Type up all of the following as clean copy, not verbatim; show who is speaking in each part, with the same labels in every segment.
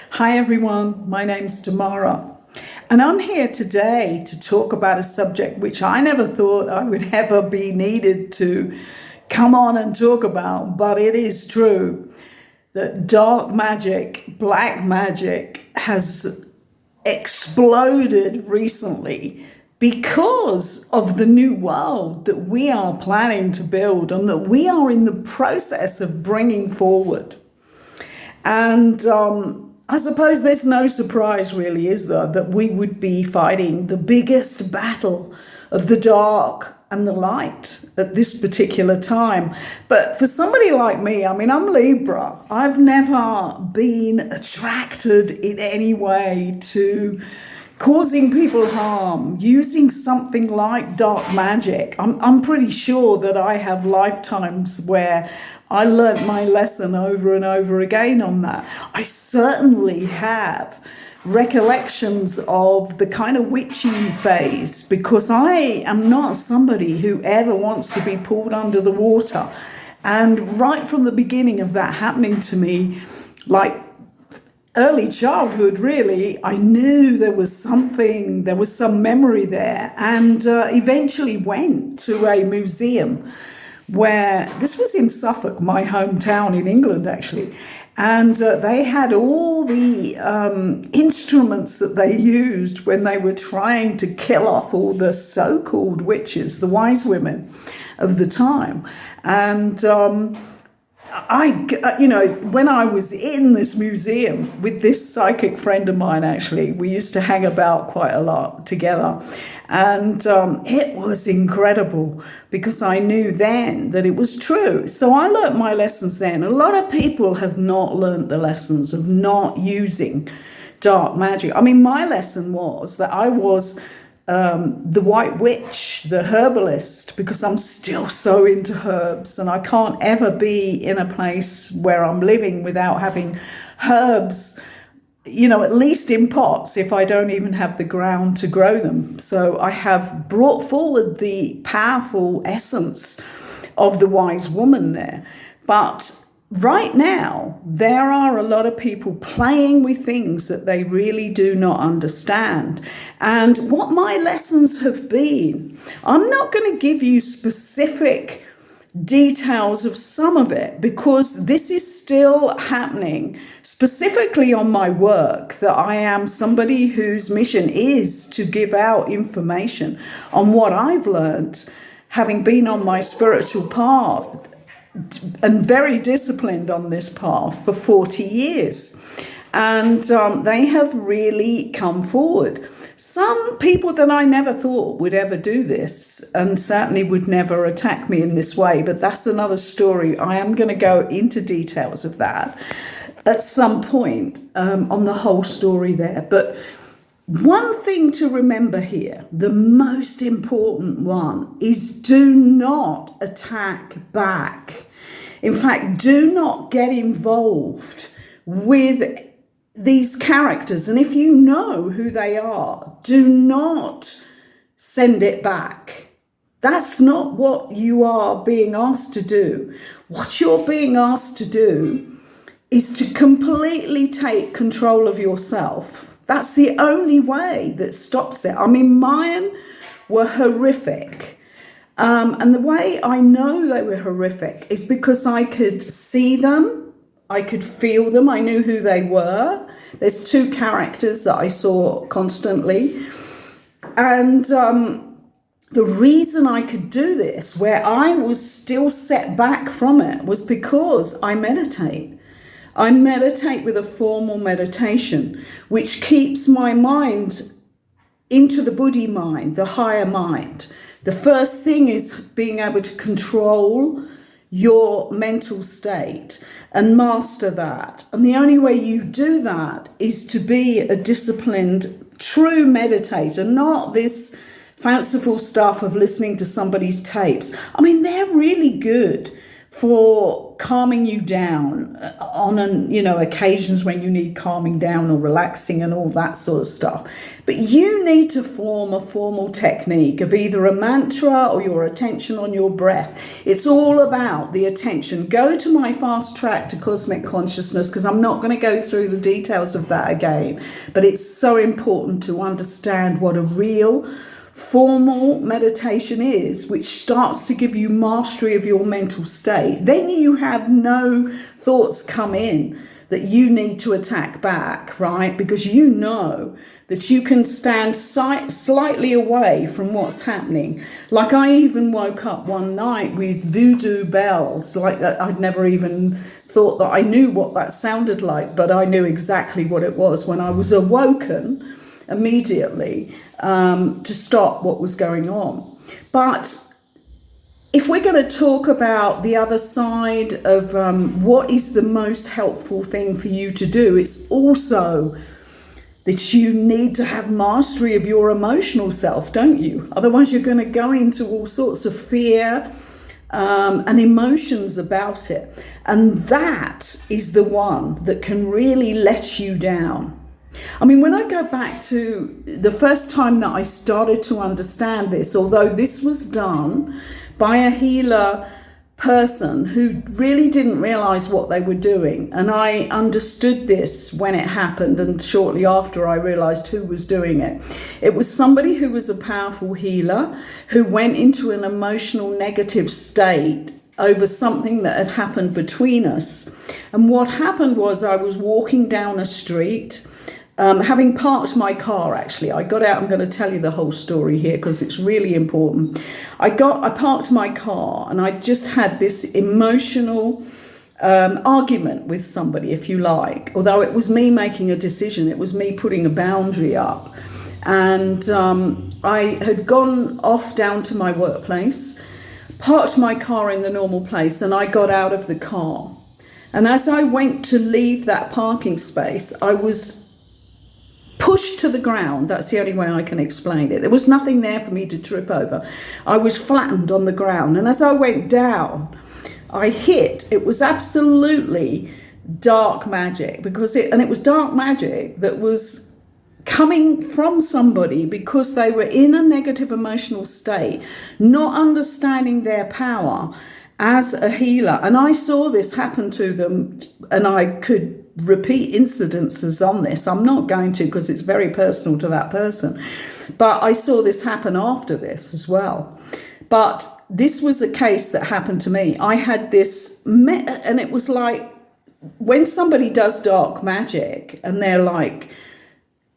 Speaker 1: Hi everyone, my name's Tamara, and I'm here today to talk about a subject which I never thought I would ever be needed to come on and talk about, but it is true that dark magic, black magic has exploded recently because of the new world that we are planning to build and that we are in the process of bringing forward. And I suppose there's no surprise, really, is there, that we would be fighting the biggest battle of the dark and the light at this particular time. But for somebody like me, I'm Libra. I've never been attracted in any way to causing people harm, using something like dark magic. I'm pretty sure that I have lifetimes where I learnt my lesson over and over again on that. I certainly have recollections of the kind of witchy phase because I am not somebody who ever wants to be pulled under the water. And right from the beginning of that happening to me, like early childhood, really, I knew there was some memory there, and eventually went to a museum where, this was in Suffolk, my hometown in England, actually, and they had all the instruments that they used when they were trying to kill off all the so-called witches, the wise women of the time. And when I was in this museum with this psychic friend of mine, actually, we used to hang about quite a lot together. And it was incredible because I knew then that it was true. So I learnt my lessons then. A lot of people have not learnt the lessons of not using dark magic. My lesson was that I was the white witch, the herbalist, because I'm still so into herbs and I can't ever be in a place where I'm living without having herbs, at least in pots if I don't even have the ground to grow them. So I have brought forward the powerful essence of the wise woman there. But right now, there are a lot of people playing with things that they really do not understand. And what my lessons have been, I'm not going to give you specific details of some of it because this is still happening, specifically on my work, that I am somebody whose mission is to give out information on what I've learned, having been on my spiritual path and very disciplined on this path for 40 years. And they have really come forward. Some people that I never thought would ever do this and certainly would never attack me in this way, but that's another story. I am going to go into details of that at some point on the whole story there. But one thing to remember here, the most important one, is do not attack back. In fact, do not get involved with these characters. And if you know who they are, do not send it back. That's not what you are being asked to do. What you're being asked to do is to completely take control of yourself. That's the only way that stops it. Mine were horrific. And the way I know they were horrific is because I could see them, I could feel them, I knew who they were. There's two characters that I saw constantly. And the reason I could do this, where I was still set back from it, was because I meditate. I meditate with a formal meditation, which keeps my mind into the Buddhi mind, the higher mind. The first thing is being able to control your mental state and master that. And the only way you do that is to be a disciplined, true meditator, not this fanciful stuff of listening to somebody's tapes. They're really good for for calming you down on occasions when you need calming down or relaxing and all that sort of stuff. But you need to form a formal technique of either a mantra or your attention on your breath. It's all about the attention. Go to my fast track to cosmic consciousness, because I'm not going to go through the details of that again. But it's so important to understand what a real formal meditation is, which starts to give you mastery of your mental state. Then you have no thoughts come in that you need to attack back, right? Because you know that you can stand slightly away from what's happening. Like, I even woke up one night with voodoo bells, like that. I'd never even thought that I knew what that sounded like, but I knew exactly what it was when I was awoken immediately to stop what was going on. But if we're going to talk about the other side of what is the most helpful thing for you to do, it's also that you need to have mastery of your emotional self, don't you? Otherwise, you're going to go into all sorts of fear and emotions about it. And that is the one that can really let you down. I mean, when I go back to the first time that I started to understand this, although this was done by a healer person who really didn't realize what they were doing, and I understood this when it happened, and shortly after I realized who was doing it. It was somebody who was a powerful healer who went into an emotional negative state over something that had happened between us. And what happened was, I was walking down a street, having parked my car. Actually, I got out. I'm going to tell you the whole story here because it's really important. I parked my car, and I just had this emotional argument with somebody, if you like. Although it was me making a decision, it was me putting a boundary up. And I had gone off down to my workplace, parked my car in the normal place, and I got out of the car. And as I went to leave that parking space, I was pushed to the ground. That's the only way I can explain it. There was nothing there for me to trip over. I was flattened on the ground. And as I went down, it was absolutely dark magic, it was dark magic that was coming from somebody because they were in a negative emotional state, not understanding their power as a healer. And I saw this happen to them, and I could repeat incidences on this. I'm not going to, because it's very personal to that person. But I saw this happen after this as well. But this was a case that happened to me. I had this, and it was like when somebody does dark magic and they're like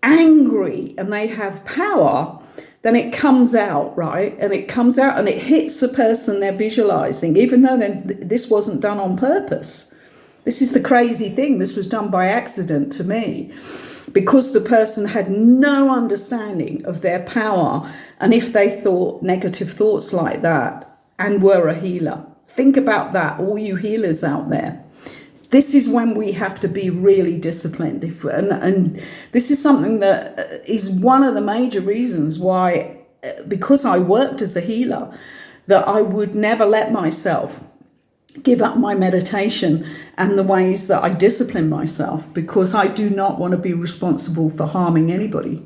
Speaker 1: angry and they have power, then it comes out, right? And it comes out and it hits the person they're visualizing, even though this wasn't done on purpose. This is the crazy thing. This was done by accident to me, because the person had no understanding of their power, and if they thought negative thoughts like that and were a healer. Think about that, all you healers out there. This is when we have to be really disciplined. And this is something that is one of the major reasons why, because I worked as a healer, that I would never let myself give up my meditation and the ways that I discipline myself, because I do not want to be responsible for harming anybody.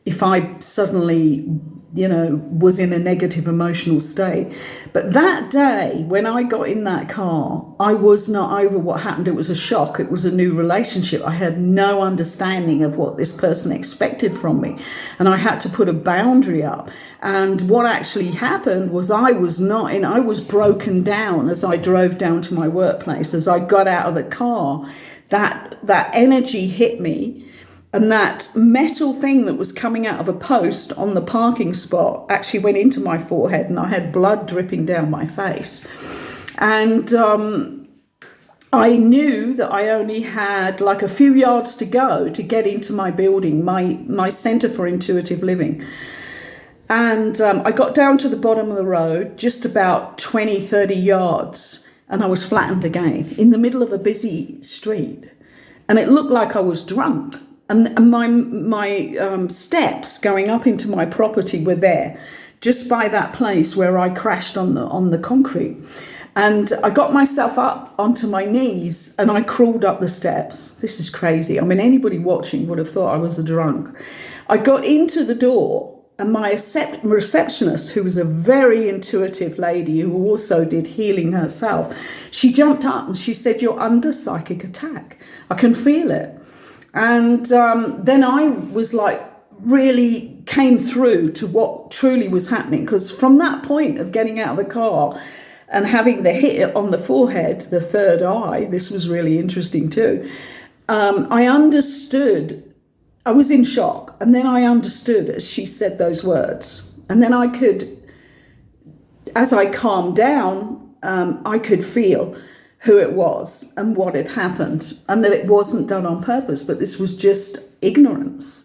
Speaker 1: If I suddenly, was in a negative emotional state. But that day, when I got in that car, I was not over what happened. It was a shock. It was a new relationship. I had no understanding of what this person expected from me. And I had to put a boundary up. And what actually happened was I was broken down as I drove down to my workplace. As I got out of the car, that energy hit me. And that metal thing that was coming out of a post on the parking spot actually went into my forehead, and I had blood dripping down my face. And I knew that I only had like a few yards to go to get into my building, my Center for Intuitive Living. And I got down to the bottom of the road, just about 20, 30 yards, and I was flattened again in the middle of a busy street. And it looked like I was drunk. And my steps going up into my property were there, just by that place where I crashed on the concrete. And I got myself up onto my knees and I crawled up the steps. This is crazy. I mean, anybody watching would have thought I was a drunk. I got into the door and my receptionist, who was a very intuitive lady who also did healing herself, she jumped up and she said, "You're under psychic attack. I can feel it." And then I was like, really came through to what truly was happening. Because from that point of getting out of the car and having the hit on the forehead, the third eye, this was really interesting too. I understood, I was in shock. And then I understood as she said those words. And then I could, as I calmed down, I could feel who it was and what had happened. And that it wasn't done on purpose, but this was just ignorance.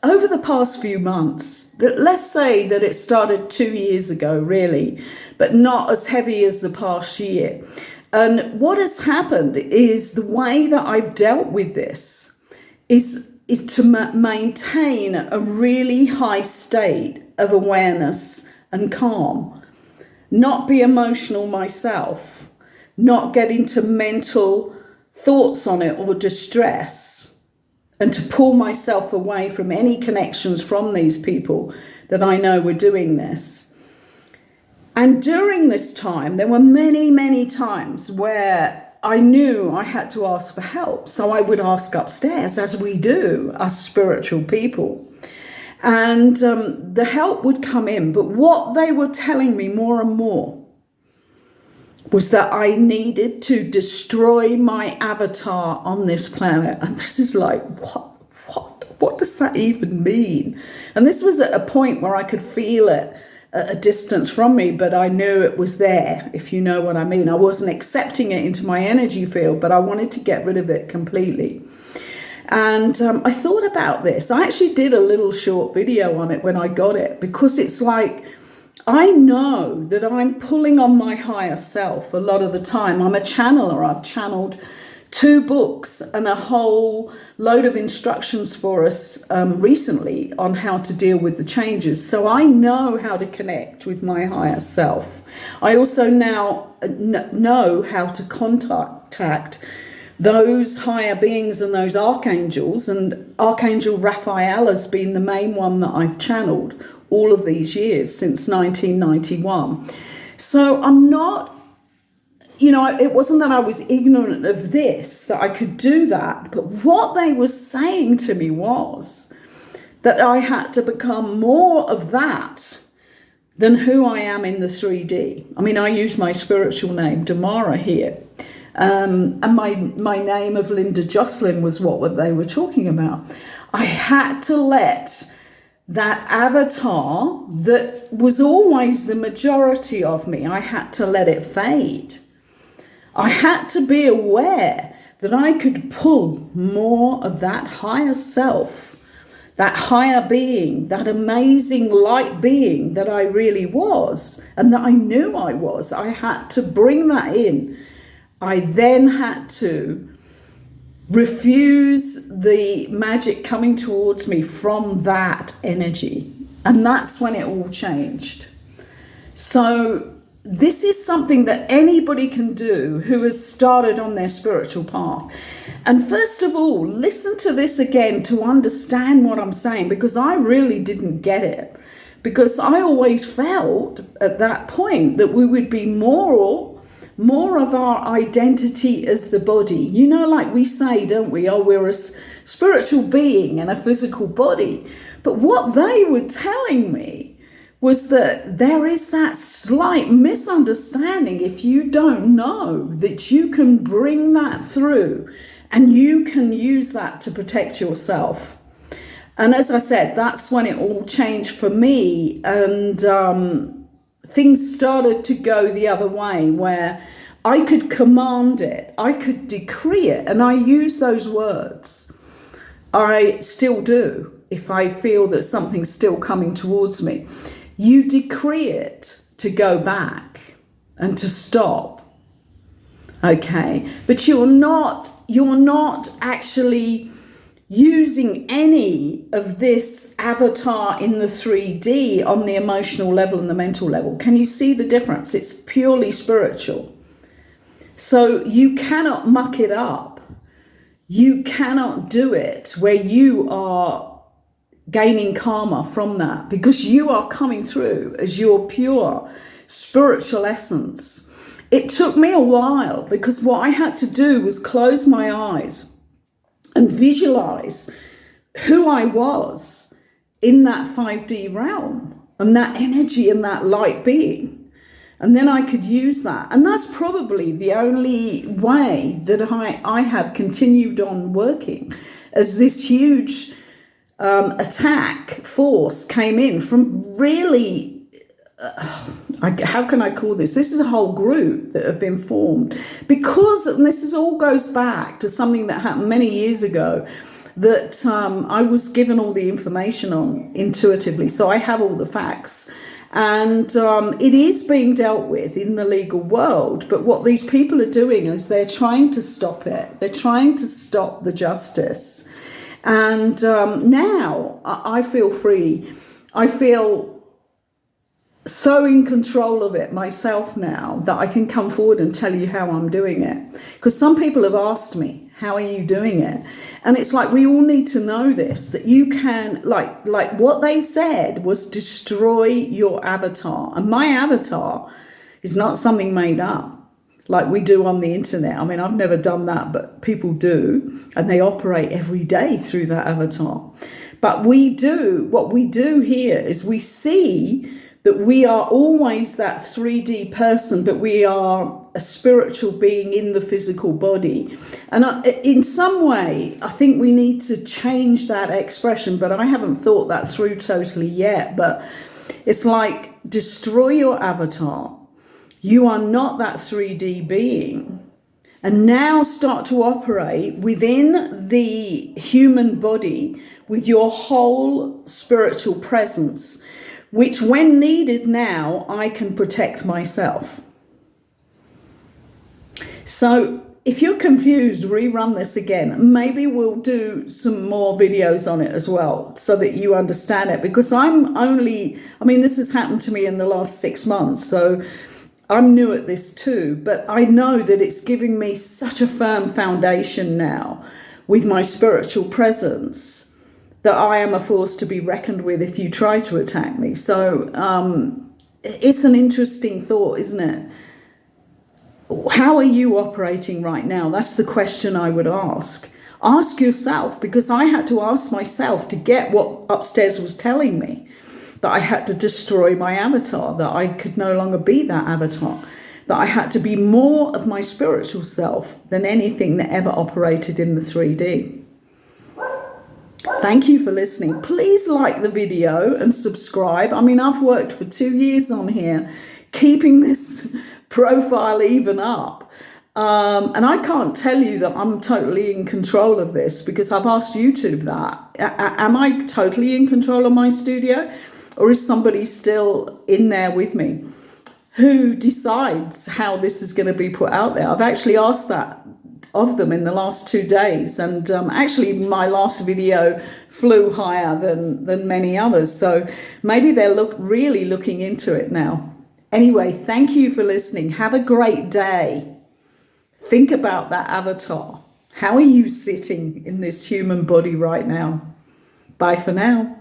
Speaker 1: Over the past few months, let's say that it started 2 years ago, really, but not as heavy as the past year. And what has happened is the way that I've dealt with this is to maintain a really high state of awareness and calm, not be emotional myself, not get into mental thoughts on it or distress, and to pull myself away from any connections from these people that I know were doing this. And during this time, there were many, many times where I knew I had to ask for help. So I would ask upstairs, as we do, us spiritual people. And the help would come in. But what they were telling me more and more was that I needed to destroy my avatar on this planet. And this is like, what does that even mean? And this was at a point where I could feel it at a distance from me, but I knew it was there, if you know what I mean. I wasn't accepting it into my energy field, but I wanted to get rid of it completely. And I thought about this. I actually did a little short video on it when I got it, because it's like, I know that I'm pulling on my higher self a lot of the time. I'm a channeler. I've channeled 2 books and a whole load of instructions for us recently on how to deal with the changes. So I know how to connect with my higher self. I also now know how to contact those higher beings and those archangels. And Archangel Raphael has been the main one that I've channeled all of these years since 1991. So I'm not, it wasn't that I was ignorant of this, that I could do that. But what they were saying to me was that I had to become more of that than who I am in the 3D. I mean, I use my spiritual name, Damara, here. And my name of Linda Jocelyn was what they were talking about. I had to let that avatar that was always the majority of me, I had to let it fade. I had to be aware that I could pull more of that higher self, that higher being, that amazing light being that I really was and that I knew I was. I had to bring that in. I then had to refuse the magic coming towards me from that energy. And that's when it all changed. So this is something that anybody can do who has started on their spiritual path. And first of all, listen to this again to understand what I'm saying, because I really didn't get it. Because I always felt at that point that we would be more of our identity as the body. Like we say, don't we? Oh, we're a spiritual being and a physical body. But what they were telling me was that there is that slight misunderstanding if you don't know that you can bring that through and you can use that to protect yourself. And as I said, that's when it all changed for me. And things started to go the other way, where I could command it, I could decree it, and I use those words. I still do if I feel that something's still coming towards me. You decree it to go back and to stop, okay? But you're not actually using any of this avatar in the 3D on the emotional level and the mental level. Can you see the difference? It's purely spiritual. So you cannot muck it up. You cannot do it where you are gaining karma from that, because you are coming through as your pure spiritual essence. It took me a while, because what I had to do was close my eyes and visualize who I was in that 5D realm and that energy and that light being. And then I could use that. And that's probably the only way that I have continued on working, as this huge attack force came in from really, how can I call this? This is a whole group that have been formed because, and all goes back to something that happened many years ago, that I was given all the information on intuitively. So I have all the facts. And it is being dealt with in the legal world. But what these people are doing is they're trying to stop it. They're trying to stop the justice. And now I feel free. I feel so in control of it myself now that I can come forward and tell you how I'm doing it. Because some people have asked me, how are you doing it? And it's like, we all need to know this, that you can, like what they said was destroy your avatar. And my avatar is not something made up like we do on the internet. I mean, I've never done that, but people do, and they operate every day through that avatar. But what we do here is we see that we are always that 3D person, but we are a spiritual being in the physical body. And in some way, I think we need to change that expression, but I haven't thought that through totally yet. But it's like, destroy your avatar. You are not that 3D being. And now start to operate within the human body with your whole spiritual presence, which when needed now, I can protect myself. So if you're confused, rerun this again. Maybe we'll do some more videos on it as well so that you understand it, because this has happened to me in the last 6 months. So I'm new at this too, but I know that it's giving me such a firm foundation now with my spiritual presence that I am a force to be reckoned with if you try to attack me. So it's an interesting thought, isn't it? How are you operating right now? That's the question I would ask. Ask yourself, because I had to ask myself to get what upstairs was telling me, that I had to destroy my avatar, that I could no longer be that avatar, that I had to be more of my spiritual self than anything that ever operated in the 3D. Thank you for listening. Please like the video and subscribe. I mean, I've worked for 2 years on here, keeping this profile even up. And I can't tell you that I'm totally in control of this, because I've asked YouTube that. Am I totally in control of my studio? Or is somebody still in there with me? Who decides how this is going to be put out there? I've actually asked that of them in the last 2 days, and actually my last video flew higher than many others, so maybe they're really looking into it now. Anyway, thank you for listening. Have a great day. Think about that avatar. How are you sitting in this human body right now? Bye for now.